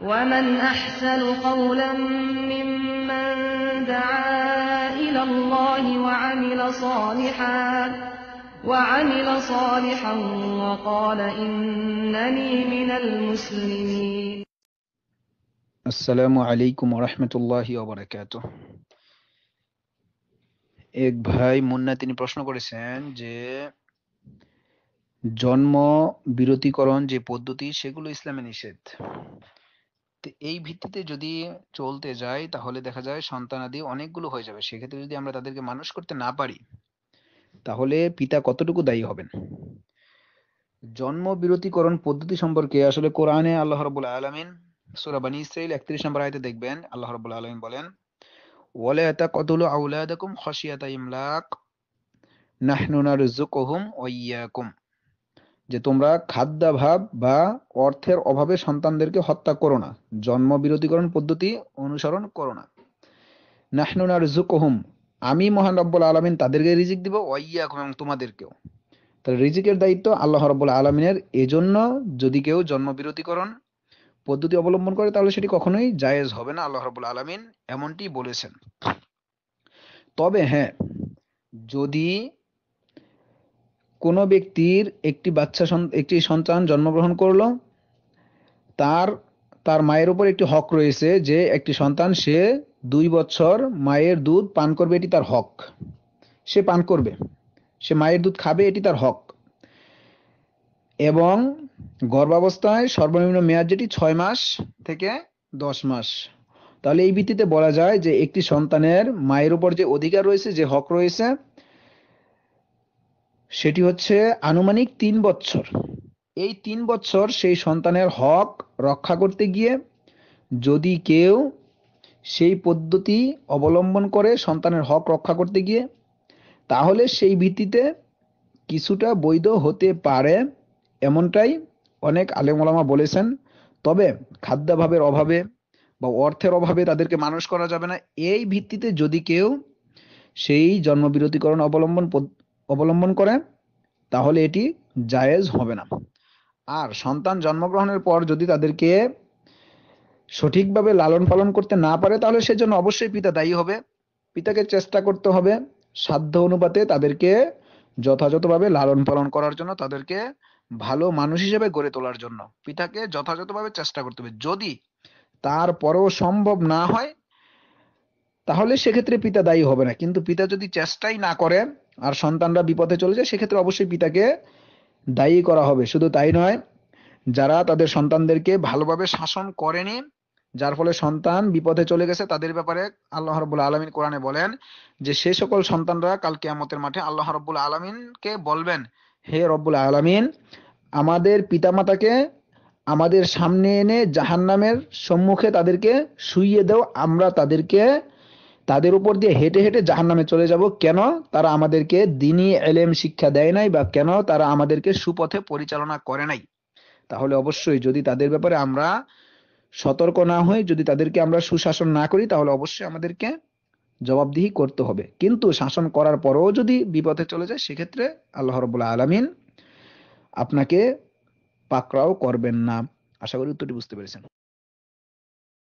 ومن أحسن قولا ممن دعا إلى الله وعمل صالحا وقال إنني من المسلمين। আসসালামু আলাইকুম রহমতুল্লাহি ওয়া বারাকাতুহু। এক ভাই মুন্না তিনি প্রশ্ন করেছেন যে জন্ম বিরতিকরণ যে পদ্ধতি সেগুলো ইসলামে নিষেধ। তো এই ভিত্তিতে যদি চলতে যাই তাহলে দেখা যায় সন্তানাদি অনেকগুলো হয়ে যাবে। সেক্ষেত্রে যদি আমরা তাদেরকে মানুষ করতে না পারি তাহলে পিতা কতটুকু দায়ী হবেন? জন্ম বিরতিকরণ পদ্ধতি সম্পর্কে আসলে কোরআনে আল্লাহ রাব্বুল আলামিন সূরা বনী ইসরাঈল ৩১ নম্বর আয়াতে দেখবেন আল্লাহ রাব্বুল আলামিন বলেন, ওয়ালা তাকতুলু আওলাদাকুম খাশিয়াতা ইমলাক নাহনু নারযুকুহুম ওয়া ইয়্যাকুম, যে তোমরা খাদ্যাভাব বা অর্থের অভাবে সন্তানদেরকে হত্যা করো না, জন্ম বিরতিকরণ পদ্ধতি অনুসরণ করো না। নাহনু নারযুকুহুম, আমি মহান রব্বুল আলামিন তাদেরকে রিজিক দিব, ওয়া ইয়্যাকুম, এবং তোমাদেরকেও। তাহলে রিজিকের দায়িত্ব আল্লাহ রাব্বুল আলামিনের। এজন্য যদি কেউ জন্ম বিরতিকরণ পদ্ধতি অবলম্বন করে তাহলে সেটি কখনোই জায়েজ হবে না। আল্লাহ রাব্বুল আলামিন এমনটি বলেছেন। তবে হ্যাঁ, যদি কোনো ব্যক্তির একটি সন্তান জন্মগ্রহণ করলো, তার তার মায়ের উপর একটি হক রয়েছে যে একটি সন্তান সে 2 বছর মায়ের দুধ পান করবে, এটি তার হক। সে পান করবে, সে মায়ের দুধ খাবে, এটি তার হক। এবং গর্ভাবস্থায় সর্বনিম্ন মেয়াদ যেটি 6 মাস থেকে 10 মাস। তাহলে এই ভিত্তিতে বলা যায় যে একটি সন্তানের মায়ের উপর যে অধিকার রয়েছে, যে হক রয়েছে, সেটি হচ্ছে আনুমানিক 3 বছর। এই 3 বছর সেই সন্তানের হক রক্ষা করতে গিয়ে যদি কেউ সেই পদ্ধতি অবলম্বন করে সন্তানের হক রক্ষা করতে গিয়ে, তাহলে সেই ভিত্তিতে কিছুটা বৈধ হতে পারে, এমনটাই অনেক আলেম ওলামা বলেছেন। তবে খাদ্যাভাবের অভাবে বা অর্থের অভাবে তাদেরকে মানুষ করা যাবে না, এই ভিত্তিতে যদি কেউ সেই জন্মবিরতিকরণ অবলম্বন করে তাহলে এটি জায়েজ হবে না। আর সন্তান জন্মগ্রহণের পর যদি তাদেরকে সঠিকভাবে লালন পালন করতে না পারে তাহলে সেজন্য অবশ্যই পিতা দায়ী হবে। পিতাকে চেষ্টা করতে হবে সাধ্য অনুপাতে তাদেরকে যথাযথভাবে লালন পালন করার জন্য, তাদেরকে ভালো মানুষ হিসেবে গড়ে তোলার জন্য পিতাকে যথাযথভাবে চেষ্টা করতে হবে। যদি তারপরেও সম্ভব না হয় তাহলে সেক্ষেত্রে পিতা দায়ী হবে না। কিন্তু পিতা যদি চেষ্টাই না করে আর সন্তানরা বিপথে চলে যায়, সেক্ষেত্রে অবশ্যই পিতাকে দায়ী করা হবে। শুধু তাই নয়, যারা তাদের সন্তানদেরকে ভালোভাবে শাসন করেনি, যার ফলে সন্তান বিপথে চলে গেছে, তাদের ব্যাপারে আল্লাহ রাব্বুল আলামিন কোরআনে বলেন যে সে সকল সন্তানরা কাল কিয়ামতের মাঠে আল্লাহ রাব্বুল আলামিনকে বলবেন, হে রব্বুল আলামিন, আমাদের পিতামাতাকে আমাদের সামনে এনে জাহান্নামের সম্মুখে তাদেরকে শুইয়ে দাও, আমরা তাদের উপর দিয়ে হেঁটে হেঁটে জাহান্নামে চলে যাব। কেন? তারা আমাদেরকে দ্বীনি ইলম শিক্ষা দেয় নাই, বা কেন তারা আমাদেরকে সুপথে পরিচালনা করে নাই। তাহলে অবশ্যই যদি তাদের ব্যাপারে আমরা সতর্ক না হই, যদি তাদেরকে আমরা সুশাসন না করি, তাহলে অবশ্যই আমাদেরকে জবাবদিহি করতে হবে। কিন্তু শাসন করার পরেও যদি বিপথে চলে যায়, সেক্ষেত্রে আল্লাহ রাব্বুল আলামিন আপনাকে পাকড়াও করবেন না। আশা করি উত্তরটি বুঝতে পেরেছেন।